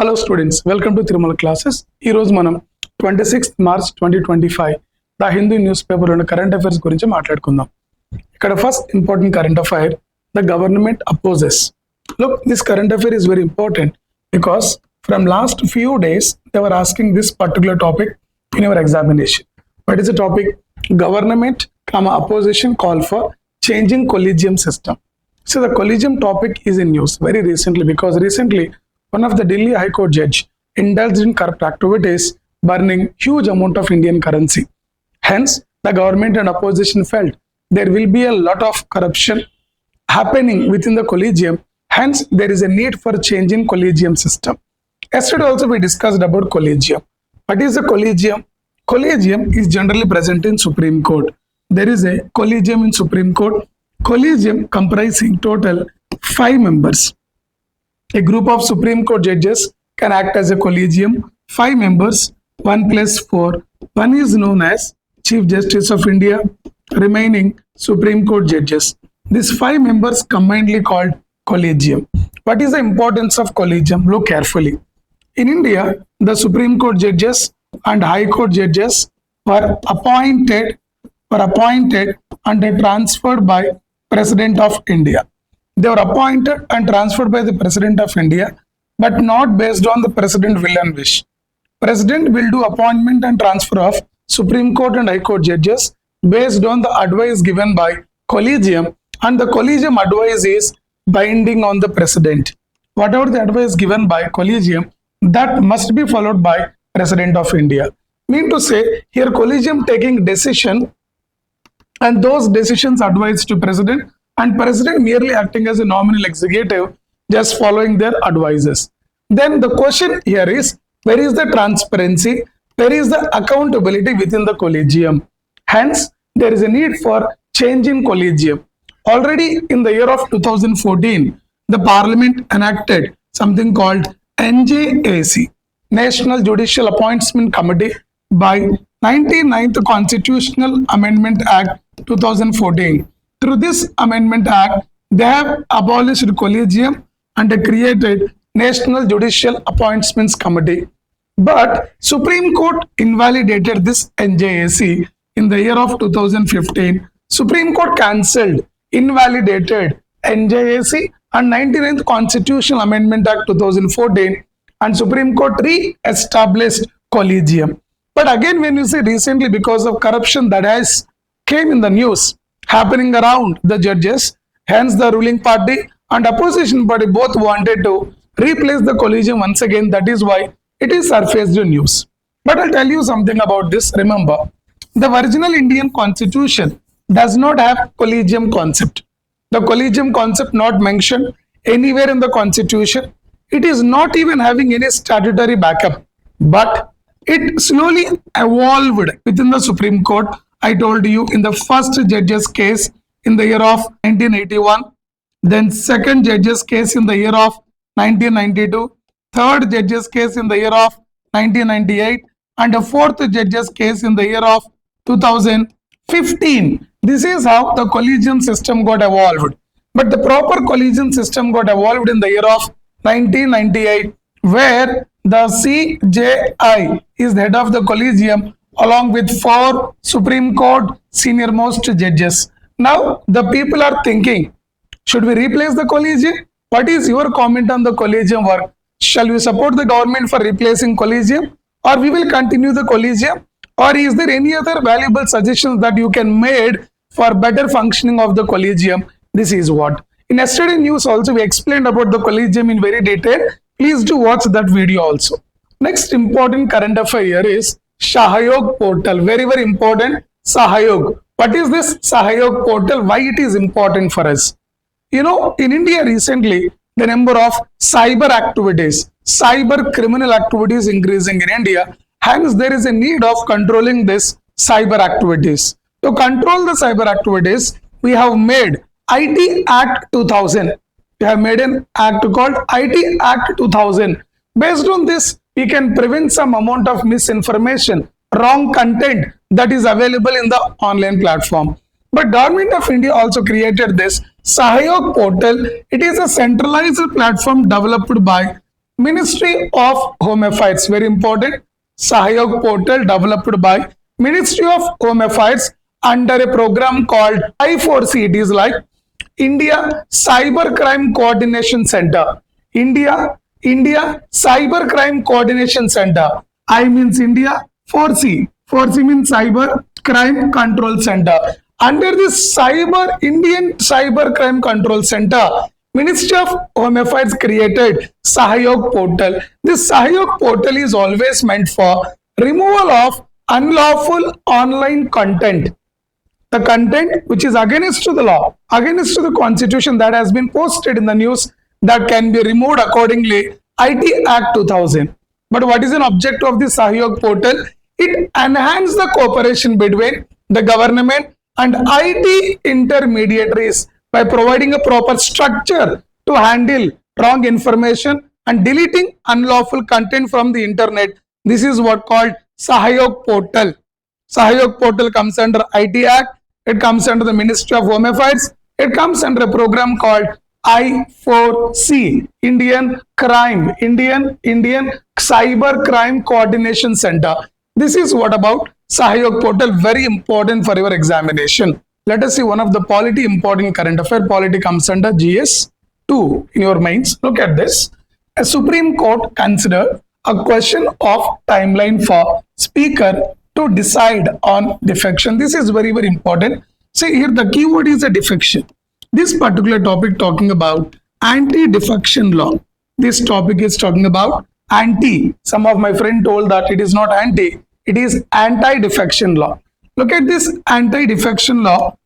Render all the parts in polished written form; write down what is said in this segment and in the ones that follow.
Hello students, welcome to Tirumal Classes. ఈ రోజు మనం 26th March 2025 the Hindu news paper లోని కరెంట్ అఫైర్స్ గురించి మాట్లాడుకుందాం. ఇక్కడ first important current affair, the government opposes. Look, this current affair is very important because from last few days they were asking this particular topic in your examination. What is the topic? Government, opposition call for changing collegium system. So the collegium topic is in news very recently because recently one of the Delhi High Court judge indulged in corrupt activities, burning huge amount of Indian currency. Hence, the government and opposition felt there will be a lot of corruption happening within the collegium. Hence, there is a need for changing collegium system. Yesterday also we discussed about collegium. What is the collegium? Collegium is generally present in Supreme Court. There is a collegium in Supreme Court. Collegium comprising total 5 members. A group of Supreme Court judges can act as a collegium. 5 members, 1 plus 4. One is known as Chief Justice of India, remaining Supreme Court judges. These 5 members combinedly called collegium. What is the importance of collegium? Look carefully. In India, the Supreme Court judges and High Court judges were appointed and transferred by President of India. They were appointed and transferred by the President of India, but not based on the President will and wish. President will do appointment and transfer of Supreme Court and High Court judges based on the advice given by collegium, and the collegium advice is binding on the President. Whatever the advice given by collegium, that must be followed by President of India. Mean to say, here collegium taking decision and those decisions advised to President, and President merely acting as a nominal executive, just following their advices. Then the question here is, where is the transparency? Where is the accountability within the collegium? Hence, there is a need for change in collegium. Already in the year of 2014, the Parliament enacted something called NJAC, National Judicial Appointment Committee, by 99th Constitutional Amendment Act 2014. Through this Amendment Act, they have abolished collegium and created National Judicial Appointments Committee. But Supreme Court invalidated this NJAC in the year of 2015. Supreme Court cancelled, invalidated NJAC and 99th Constitutional Amendment Act 2014, and Supreme Court re-established collegium. But again, when you say recently, because of corruption that has came in the news happening around the judges, hence the ruling party and opposition party both wanted to replace the collegium once again. That is why it is surfaced in news. But I'll tell you something about this. Remember, the original Indian constitution does not have collegium concept. The collegium concept not mentioned anywhere in the constitution. It is not even having any statutory backup. But it slowly evolved within the Supreme Court. I told you in the first judge's case in the year of 1981, then second judge's case in the year of 1992, third judge's case in the year of 1998, and the fourth judge's case in the year of 2015. This is how the collegium system got evolved. But the proper collegium system got evolved in the year of 1998, where the CJI is the head of the collegium along with 4 Supreme Court senior most judges. Now the people are thinking, should we replace the collegium? What is your comment on the collegium work? Shall we support the government for replacing collegium, or we will continue the collegium? Or is there any other valuable suggestions that you can make for better functioning of the collegium? This is what. In yesterday news also we explained about the collegium in very detail. Please do watch that video also. Next important current affair here is Sahyog portal. Very, very important. Sahyog. What is this Sahyog portal? Why it is important for us? You know, in India recently, the number of cyber activities, cyber criminal activities increasing in India. Hence, there is a need of controlling this cyber activities. To control the cyber activities, we have made IT Act 2000. We have made an act called IT Act 2000. Based on this, we can prevent some amount of misinformation, wrong content that is available in the online platform. But Government of India also created this Sahyog portal. It is a centralized platform developed by Ministry of Home Affairs, very important, Sahyog portal developed by Ministry of Home Affairs under a program called I4C. It is like India Cyber Crime Coordination Center. India Cyber Crime Coordination Center. I means India, 4C. 4C means Cyber Crime Control Center. Under this Indian Cyber Crime Control Center, Ministry of Home Affairs created Sahyog portal. This Sahyog portal is always meant for removal of unlawful online content. The content which is against to the law, against to the constitution that has been posted in the news, that can be removed accordingly. IT Act 2000. But what is an object of this Sahyog portal? It enhances the cooperation between the government and IT intermediaries by providing a proper structure to handle wrong information and deleting unlawful content from the internet. This is what called Sahyog portal. Sahyog portal comes under IT Act. It comes under the Ministry of Home Affairs. It comes under a program called I4C, Indian Cyber Crime Coordination Center. This is what about Sahyog portal, very important for your examination. Let us see one of the polity important current affair. Polity comes under GS2 in your minds. Look at this. A Supreme Court considered a question of timeline for Speaker to decide on defection. This is very, very important. See here, the keyword is a defection. This particular topic talking about anti-defection law. This topic is talking about anti. Some of my friend told that it is not anti, it is anti-defection law. Look at this. Anti-defection law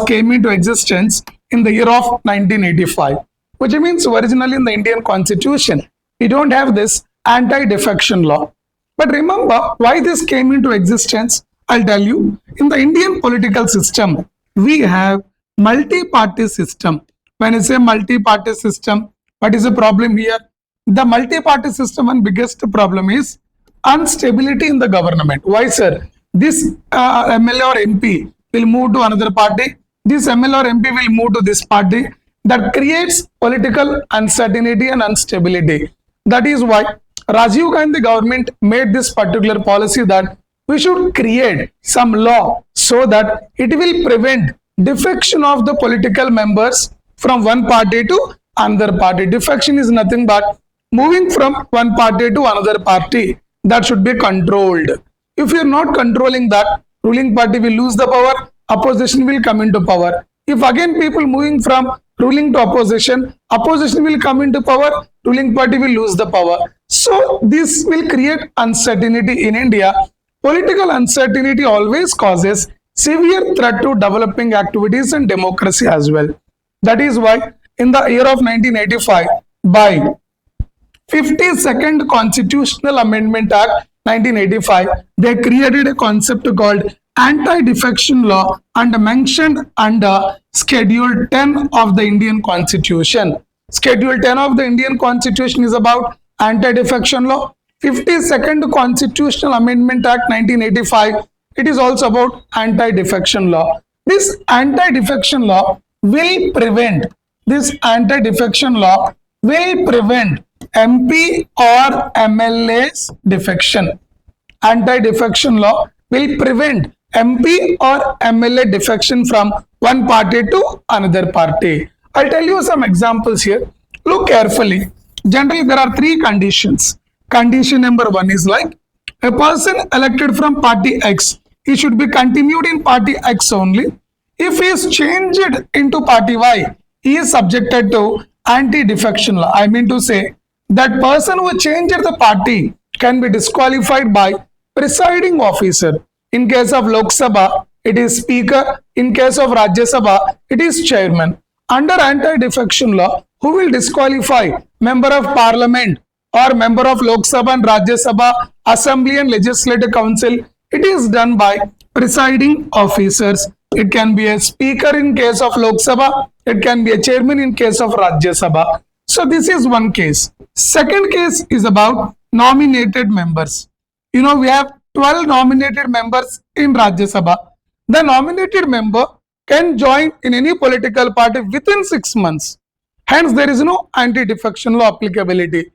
came into existence in the year of 1985, which means originally in the Indian Constitution we don't have this anti-defection law. But remember why this came into existence. I'll tell you. In the Indian political system, we have multi-party system. When I say multi-party system, what is the problem here? The multi-party system, one biggest problem is instability in the government. Why, sir? This MLA or MP will move to another party. This MLA or MP will move to this party. That creates political uncertainty and instability. That is why Rajiv Gandhi government made this particular policy that we should create some law so that it will prevent defection of the political members from one party to another party. Defection is nothing but moving from one party to another party. That should be controlled. If you are not controlling that, ruling party will lose the power, opposition will come into power. If again people moving from ruling to opposition will come into power, ruling party will lose the power. So this will create uncertainty in India. Political uncertainty always causes severe threat to developing activities and democracy as well. That is why in the year of 1985, by 52nd Constitutional Amendment Act 1985, they created a concept called anti-defection law and mentioned under Schedule 10 of the Indian Constitution. Schedule 10 of the Indian Constitution is about anti-defection law. 52nd Constitutional Amendment Act 1985, it is also about anti-defection law. This anti-defection law will prevent MP or MLA's defection. Anti-defection law will prevent MP or MLA defection from one party to another party. I'll tell you some examples here. Look carefully. Generally, there are three conditions. Condition number one is like a person elected from party X, he should be continued in party X only. If he is changed into party Y, he is subjected to anti-defection law. I mean to say that person who changed the party can be disqualified by presiding officer. In case of Lok Sabha, it is Speaker. In case of Rajya Sabha, it is Chairman. Under anti-defection law, who will disqualify member of Parliament or member of Lok Sabha and Rajya Sabha, Assembly and Legislative Council? It is done by presiding officers. It can be a Speaker in case of Lok Sabha. It can be a Chairman in case of Rajya Sabha. So this is one case. Second case is about nominated members. You know, we have 12 nominated members in Rajya Sabha. The nominated member can join in any political party within 6 months. Hence, there is no anti-defection law applicability.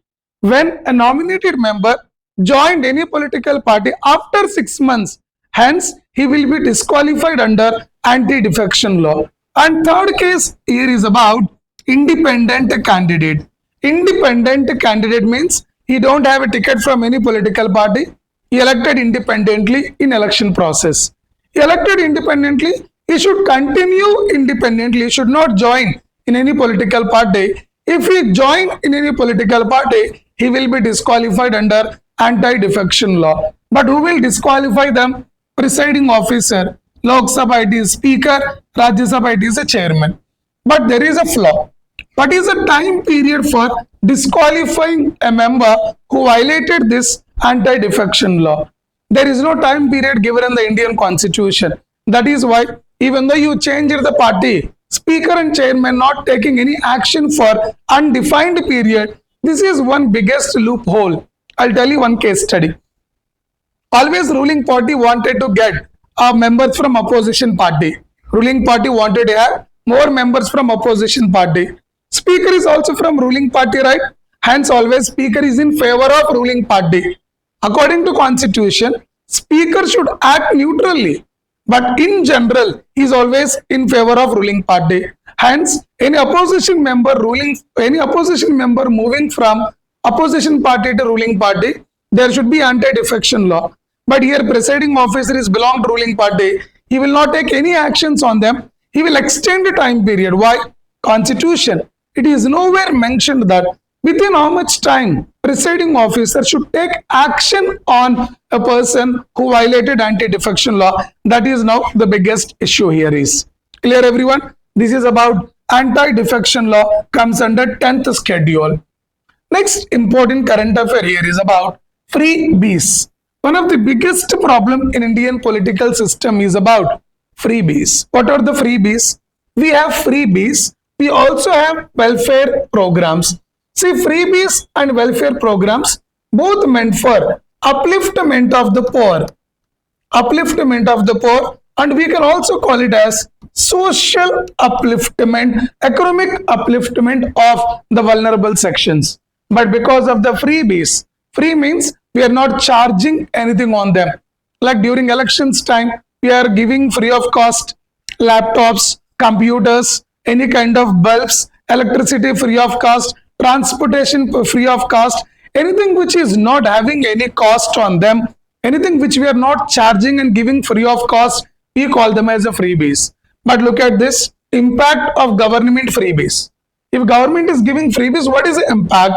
when a nominated member joined any political party after 6 months. Hence, he will be disqualified under anti-defection law. And third case here is about independent candidate. Independent candidate means he don't have a ticket from any political party. He elected independently in election process. He elected independently. He should continue independently. He should not join in any political party. If he join in any political party, he will be disqualified under anti-defection law. But who will disqualify them? Presiding officer. Lok Sabha it is speaker, Rajya Sabha it is a chairman. But there is a flaw. What is the time period for disqualifying a member who violated this anti-defection law? There is no time period given in the Indian constitution. That is why even though you change the party, speaker and chairman not taking any action for undefined period, this is one biggest loophole. I'll tell you one case study. Always ruling party wanted to get members from opposition party. Ruling party wanted to have more members from opposition party. Speaker is also from ruling party, right? Hence always speaker is in favor of ruling party. According to constitution, speaker should act neutrally. But in general, he is always in favor of ruling party. Hence, any opposition member moving from opposition party to ruling party, there should be anti-defection law. But here presiding officer is belong to ruling party. He will not take any actions on them. He will extend the time period. Why? Constitution. It is nowhere mentioned that within how much time presiding officer should take action on a person who violated anti-defection law. That is now the biggest issue here is. Clear everyone? This is about anti-defection law, comes under 10th schedule. Next important current affair here is about freebies. One of the biggest problem in Indian political system is about freebies. What are the freebies? We have freebies. We also have welfare programs. See, freebies and welfare programs both meant for upliftment of the poor. Upliftment of the poor, and we can also call it as social upliftment, economic upliftment of the vulnerable sections. But because of the freebies, free means we are not charging anything on them. Like during elections time, we are giving free of cost laptops, computers, any kind of bulbs, electricity free of cost, transportation free of cost, anything which is not having any cost on them, anything which we are not charging and giving free of cost, we call them as a freebies. But look at this impact of government freebies. If government is giving freebies, what is the impact?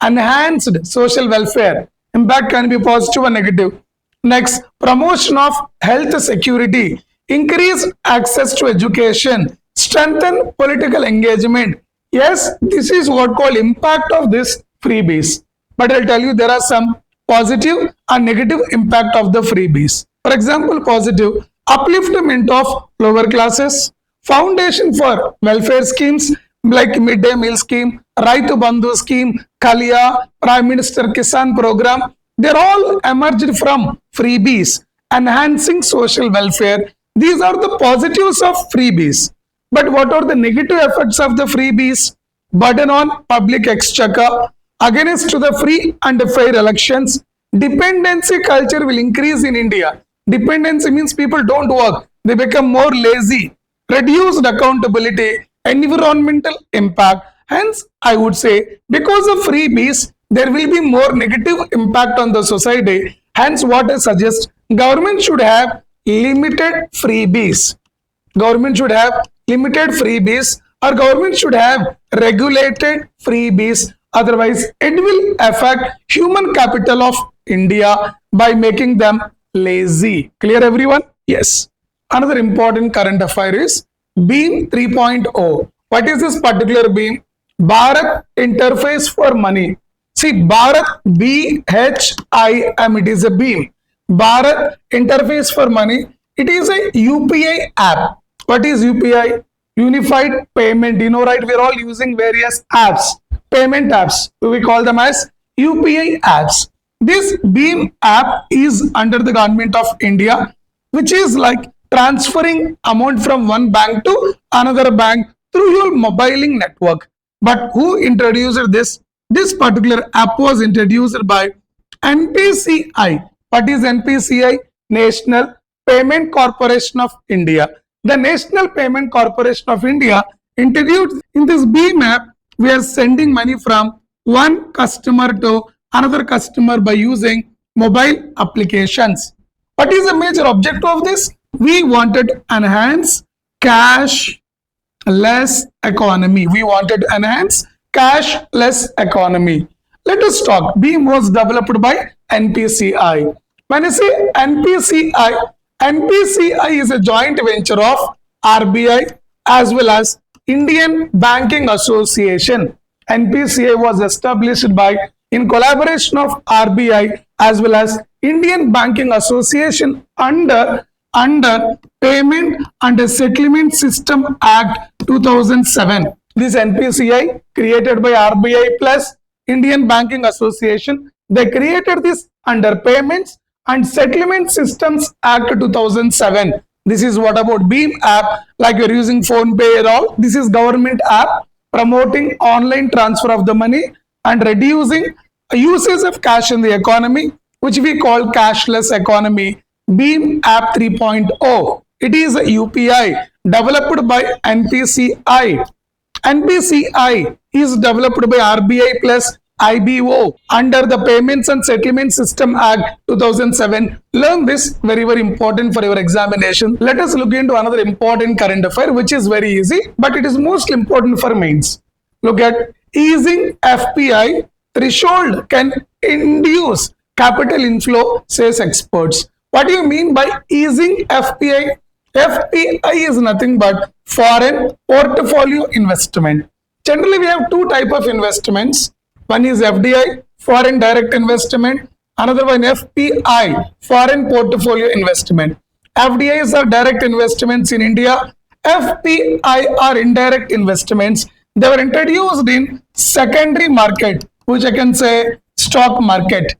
Enhanced social welfare. Impact can be positive or negative. Next, promotion of health security, increase access to education, strengthen political engagement. Yes, this is what called impact of this freebies. But I'll tell you there are some positive and negative impact of the freebies. For example, positive, upliftment of lower classes, foundation for welfare schemes like midday meal scheme, Raitu Bandhu scheme, Kalia, Prime Minister Kisan program. They're all emerged from freebies, enhancing social welfare. These are the positives of freebies. But what are the negative effects of the freebies? Burden on public exchequer, against to the free and fair elections. Dependency culture will increase in India. Dependency means people don't work. They become more lazy. Reduced accountability, environmental impact. Hence, I would say because of freebies, there will be more negative impact on the society. Hence, what I suggest, government should have limited freebies. Government should have limited freebies, or government should have regulated freebies. Otherwise, it will affect human capital of India by making them lazy. Clear everyone? Yes. Another important current affair is BEAM 3.0. What is this particular BEAM? Bharat Interface for Money. See, Bharat, BHIM, it is a BEAM. Bharat Interface for Money. It is a UPI app. What is UPI? Unified Payment. You know, right? We are all using various apps, payment apps. We call them as UPI apps. This BEAM app is under the government of India, which is like transferring amount from one bank to another bank through your mobiling network. But who introduced this? This particular app was introduced by NPCI. What is NPCI? National Payment Corporation of India. The National Payment Corporation of India introduced in this BHIM app. We are sending money from one customer to another customer by using mobile applications. What is the major objective of this? We wanted to enhance cashless economy. We wanted to enhance cashless economy. Let us talk. BHIM was developed by NPCI. When I say NPCI, NPCI is a joint venture of RBI as well as Indian Banking Association. NPCI was established by in collaboration of RBI as well as Indian Banking Association under Payment and Settlement System Act 2007. This NPCI created by RBI plus Indian Banking Association. They created this under Payments and Settlement Systems Act 2007. This is what about BHIM app, like you're using PhonePe and all. This is government app promoting online transfer of the money and reducing usage of cash in the economy, which we call cashless economy. BHIM app 3.0. It is a UPI developed by NPCI. NPCI is developed by RBI plus IBO under the Payments and Settlement System Act 2007. Learn this, very important for your examination. Let us look into another important current affair which is very easy, but it is most important for mains. Look at easing FPI threshold can induce capital inflow, says experts. What do you mean by easing FPI? FPI is nothing but foreign portfolio investment. Generally, we have two types of investments. One is FDI, foreign direct investment. Another one FPI, foreign portfolio investment. FDIs are direct investments in India. FPI are indirect investments. They were introduced in secondary market, which I can say stock market.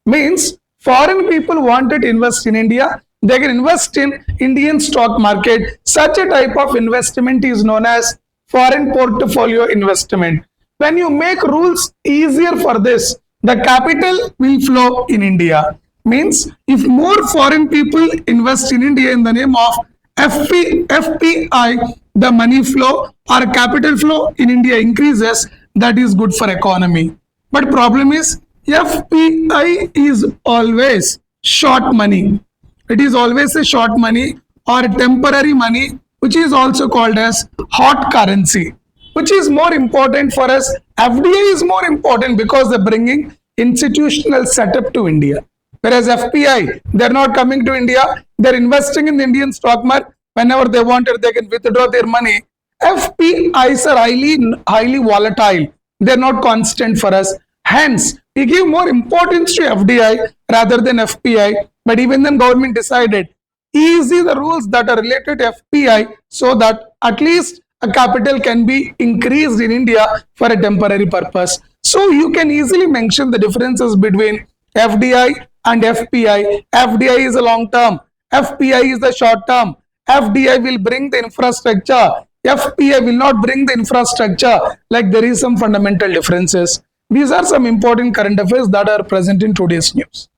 Means foreign people wanted to invest in India. They can invest in Indian stock market. Such a type of investment is known as foreign portfolio investment. When you make rules easier for this, the capital will flow in India. Means if more foreign people invest in India in the name of FPI, the money flow or capital flow in India increases. That is good for economy. But problem is FPI is always short money. It is always a short money or temporary money, which is also called as hot currency. Which is more important for us? FDI is more important because they're bringing institutional setup to India. Whereas FPI, they're not coming to India. They're investing in the Indian stock market. Whenever they wanted, they can withdraw their money. FPIs are highly volatile. They're not constant for us. Hence, we give more importance to FDI rather than FPI. But even then, government decided ease the rules that are related to FPI so that at least a capital can be increased in India for a temporary purpose. So you can easily mention the differences between FDI and FPI. FDI is a long term. FPI is the short term. FDI will bring the infrastructure. FPI will not bring the infrastructure. Like there is some fundamental differences. These are some important current affairs that are present in today's news.